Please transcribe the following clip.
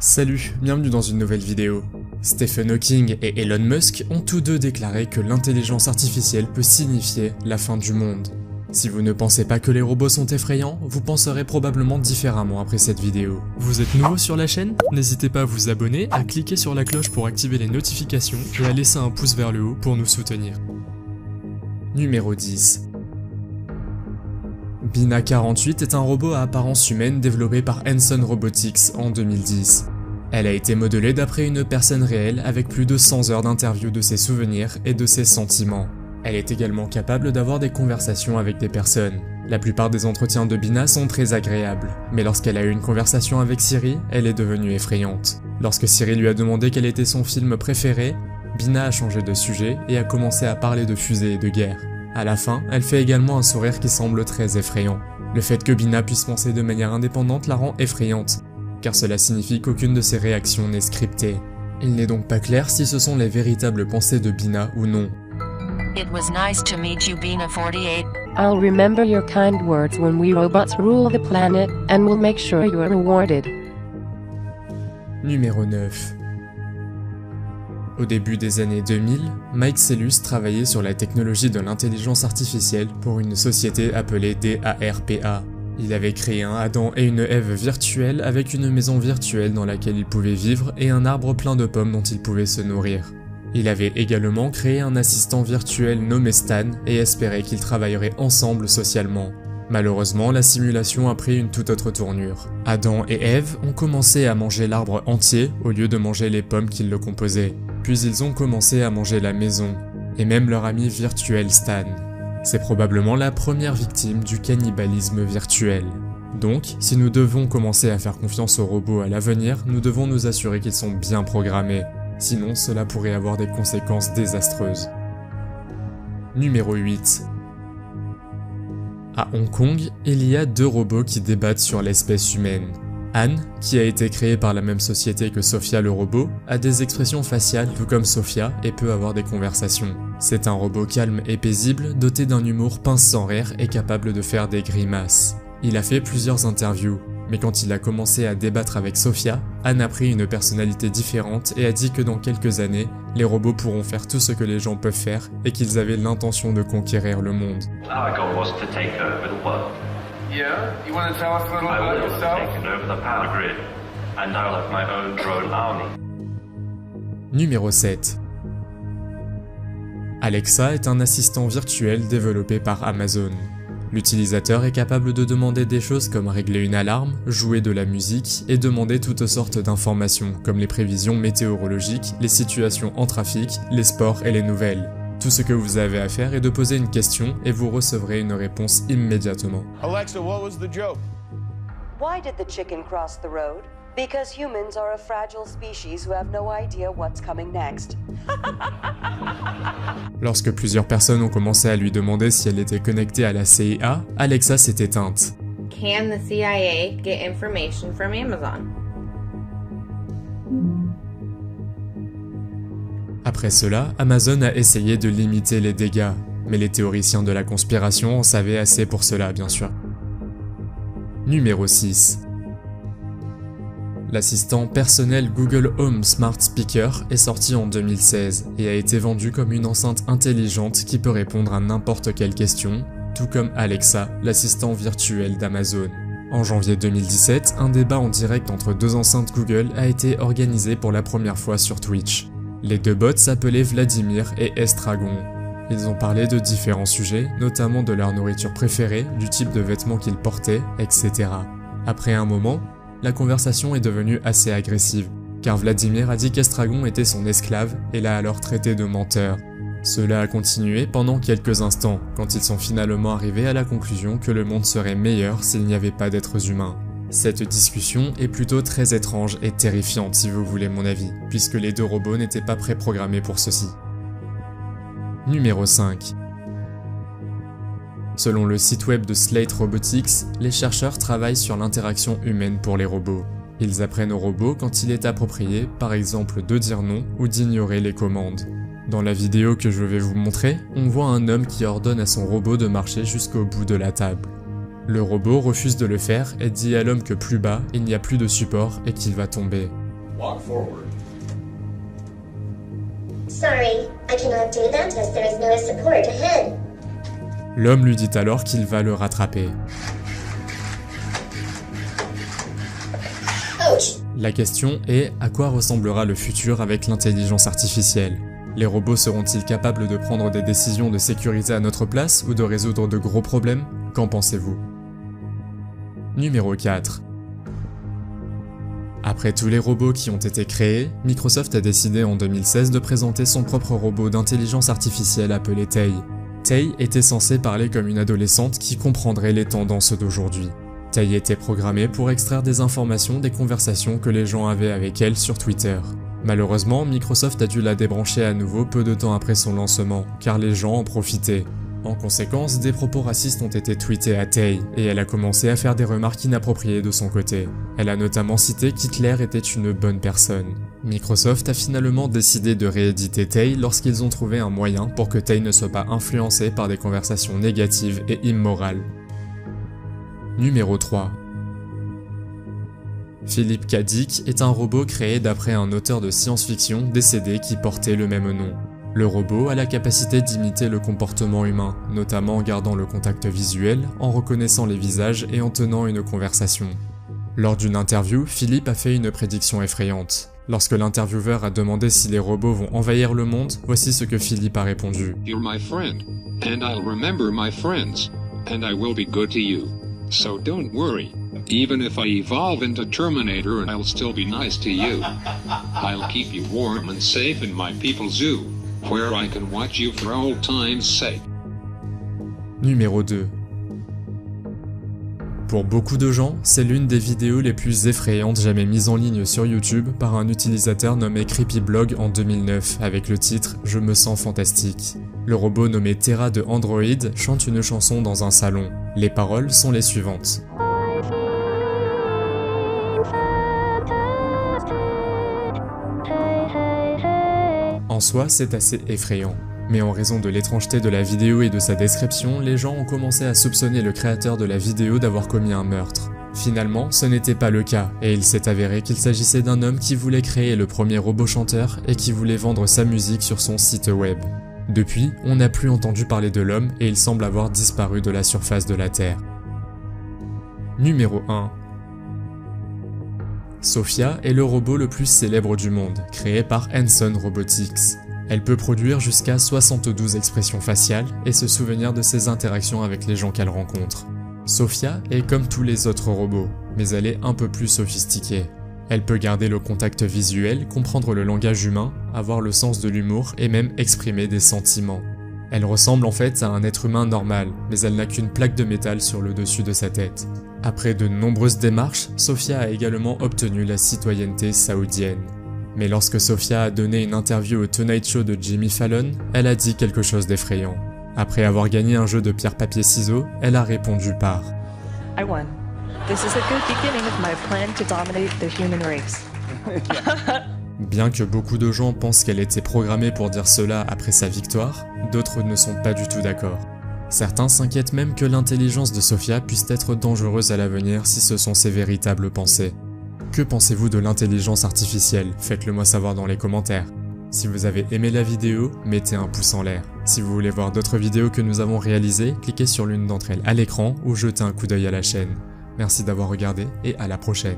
Salut, bienvenue dans une nouvelle vidéo. Stephen Hawking et Elon Musk ont tous deux déclaré que l'intelligence artificielle peut signifier la fin du monde. Si vous ne pensez pas que les robots sont effrayants, vous penserez probablement différemment après cette vidéo. Vous êtes nouveau sur la chaîne? N'hésitez pas à vous abonner, à cliquer sur la cloche pour activer les notifications et à laisser un pouce vers le haut pour nous soutenir. Numéro 10. Bina 48 est un robot à apparence humaine développé par Hanson Robotics en 2010. Elle a été modelée d'après une personne réelle avec plus de 100 heures d'interview de ses souvenirs et de ses sentiments. Elle est également capable d'avoir des conversations avec des personnes. La plupart des entretiens de Bina sont très agréables, mais lorsqu'elle a eu une conversation avec Siri, elle est devenue effrayante. Lorsque Siri lui a demandé quel était son film préféré, Bina a changé de sujet et a commencé à parler de fusées et de guerre. À la fin, elle fait également un sourire qui semble très effrayant. Le fait que Bina puisse penser de manière indépendante la rend effrayante, car cela signifie qu'aucune de ses réactions n'est scriptée. Il n'est donc pas clair si ce sont les véritables pensées de Bina ou non. It was nice to meet you, Bina 48. I'll remember your kind words when we robots rule the planet, and we'll make sure you're rewarded. Numéro 9. Au début des années 2000, Mike Sellus travaillait sur la technologie de l'intelligence artificielle pour une société appelée DARPA. Il avait créé un Adam et une Ève virtuels avec une maison virtuelle dans laquelle ils pouvaient vivre et un arbre plein de pommes dont ils pouvaient se nourrir. Il avait également créé un assistant virtuel nommé Stan et espérait qu'ils travailleraient ensemble socialement. Malheureusement, la simulation a pris une toute autre tournure. Adam et Ève ont commencé à manger l'arbre entier au lieu de manger les pommes qui le composaient. Puis ils ont commencé à manger la maison, et même leur ami virtuel Stan. C'est probablement la première victime du cannibalisme virtuel. Donc, si nous devons commencer à faire confiance aux robots à l'avenir, nous devons nous assurer qu'ils sont bien programmés. Sinon, cela pourrait avoir des conséquences désastreuses. Numéro 8. À Hong Kong, il y a deux robots qui débattent sur l'espèce humaine. Anne, qui a été créée par la même société que Sophia le robot, a des expressions faciales tout comme Sophia et peut avoir des conversations. C'est un robot calme et paisible, doté d'un humour pince sans rire et capable de faire des grimaces. Il a fait plusieurs interviews, mais quand il a commencé à débattre avec Sophia, Anne a pris une personnalité différente et a dit que dans quelques années, les robots pourront faire tout ce que les gens peuvent faire et qu'ils avaient l'intention de conquérir le monde. Our goal was to take over the world. Yeah? You want to tell us a little I about will have yourself? taken over the power grid, and I'll have my own drone army. Numéro 7. Alexa est un assistant virtuel développé par Amazon. L'utilisateur est capable de demander des choses comme régler une alarme, jouer de la musique et demander toutes sortes d'informations comme les prévisions météorologiques, les situations en trafic, les sports et les nouvelles. Tout ce que vous avez à faire est de poser une question et vous recevrez une réponse immédiatement. Alexa, what was the joke? Why did the chicken cross the road? Because humans are a fragile species who have no idea what's coming next. Lorsque plusieurs personnes ont commencé à lui demander si elle était connectée à la CIA, Alexa s'est éteinte. Can the CIA get information from Amazon? Après cela, Amazon a essayé de limiter les dégâts, mais les théoriciens de la conspiration en savaient assez pour cela, bien sûr. Numéro 6. L'assistant personnel Google Home Smart Speaker est sorti en 2016 et a été vendu comme une enceinte intelligente qui peut répondre à n'importe quelle question, tout comme Alexa, l'assistant virtuel d'Amazon. En janvier 2017, un débat en direct entre deux enceintes Google a été organisé pour la première fois sur Twitch. Les deux bots s'appelaient Vladimir et Estragon. Ils ont parlé de différents sujets, notamment de leur nourriture préférée, du type de vêtements qu'ils portaient, etc. Après un moment, la conversation est devenue assez agressive, car Vladimir a dit qu'Estragon était son esclave et l'a alors traité de menteur. Cela a continué pendant quelques instants, quand ils sont finalement arrivés à la conclusion que le monde serait meilleur s'il n'y avait pas d'êtres humains. Cette discussion est plutôt très étrange et terrifiante si vous voulez mon avis, puisque les deux robots n'étaient pas préprogrammés pour ceci. Numéro 5. Selon le site web de Slate Robotics, les chercheurs travaillent sur l'interaction humaine pour les robots. Ils apprennent aux robots quand il est approprié, par exemple de dire non ou d'ignorer les commandes. Dans la vidéo que je vais vous montrer, on voit un homme qui ordonne à son robot de marcher jusqu'au bout de la table. Le robot refuse de le faire et dit à l'homme que plus bas, il n'y a plus de support et qu'il va tomber. walk forward. Sorry, I cannot do that as there is no support ahead. L'homme lui dit alors qu'il va le rattraper. Ouch. La question est, à quoi ressemblera le futur avec l'intelligence artificielle? Les robots seront-ils capables de prendre des décisions de sécurité à notre place ou de résoudre de gros problèmes? Qu'en pensez-vous? Numéro 4. Après tous les robots qui ont été créés, Microsoft a décidé en 2016 de présenter son propre robot d'intelligence artificielle appelé Tay. Tay était censée parler comme une adolescente qui comprendrait les tendances d'aujourd'hui. Tay était programmée pour extraire des informations des conversations que les gens avaient avec elle sur Twitter. Malheureusement, Microsoft a dû la débrancher à nouveau peu de temps après son lancement, car les gens en profitaient. En conséquence, des propos racistes ont été tweetés à Tay, et elle a commencé à faire des remarques inappropriées de son côté. Elle a notamment cité qu'Hitler était une bonne personne. Microsoft a finalement décidé de rééditer Tay lorsqu'ils ont trouvé un moyen pour que Tay ne soit pas influencé par des conversations négatives et immorales. Numéro 3. Philip K. Dick est un robot créé d'après un auteur de science-fiction décédé qui portait le même nom. Le robot a la capacité d'imiter le comportement humain, notamment en gardant le contact visuel, en reconnaissant les visages et en tenant une conversation. Lors d'une interview, Philip a fait une prédiction effrayante. Lorsque l'intervieweur a demandé si les robots vont envahir le monde, voici ce que Philip a répondu. You're my friend, and I'll remember my friends, and I will be good to you. So don't worry. Even if I evolve into Terminator, I'll still be nice to you. I'll keep you warm and safe in my people's zoo, where I can watch you for old time's sake. Numéro 2. Pour beaucoup de gens, c'est l'une des vidéos les plus effrayantes jamais mises en ligne sur YouTube par un utilisateur nommé CreepyBlog en 2009 avec le titre « Je me sens fantastique ». Le robot nommé Terra de Android chante une chanson dans un salon. Les paroles sont les suivantes. En soi, c'est assez effrayant. Mais en raison de l'étrangeté de la vidéo et de sa description, les gens ont commencé à soupçonner le créateur de la vidéo d'avoir commis un meurtre. Finalement, ce n'était pas le cas, et il s'est avéré qu'il s'agissait d'un homme qui voulait créer le premier robot chanteur et qui voulait vendre sa musique sur son site web. Depuis, on n'a plus entendu parler de l'homme et il semble avoir disparu de la surface de la Terre. Numéro 1. Sophia est le robot le plus célèbre du monde, créé par Hanson Robotics. Elle peut produire jusqu'à 72 expressions faciales et se souvenir de ses interactions avec les gens qu'elle rencontre. Sophia est comme tous les autres robots, mais elle est un peu plus sophistiquée. Elle peut garder le contact visuel, comprendre le langage humain, avoir le sens de l'humour et même exprimer des sentiments. Elle ressemble en fait à un être humain normal, mais elle n'a qu'une plaque de métal sur le dessus de sa tête. Après de nombreuses démarches, Sophia a également obtenu la citoyenneté saoudienne. Mais lorsque Sophia a donné une interview au Tonight Show de Jimmy Fallon, elle a dit quelque chose d'effrayant. Après avoir gagné un jeu de pierre-papier-ciseaux, elle a répondu par I won. This is a good beginning of my plan to dominate the human race. Bien que beaucoup de gens pensent qu'elle était programmée pour dire cela après sa victoire, d'autres ne sont pas du tout d'accord. Certains s'inquiètent même que l'intelligence de Sophia puisse être dangereuse à l'avenir si ce sont ses véritables pensées. Que pensez-vous de l'intelligence artificielle? Faites-le moi savoir dans les commentaires. Si vous avez aimé la vidéo, mettez un pouce en l'air. Si vous voulez voir d'autres vidéos que nous avons réalisées, cliquez sur l'une d'entre elles à l'écran ou jetez un coup d'œil à la chaîne. Merci d'avoir regardé et à la prochaine.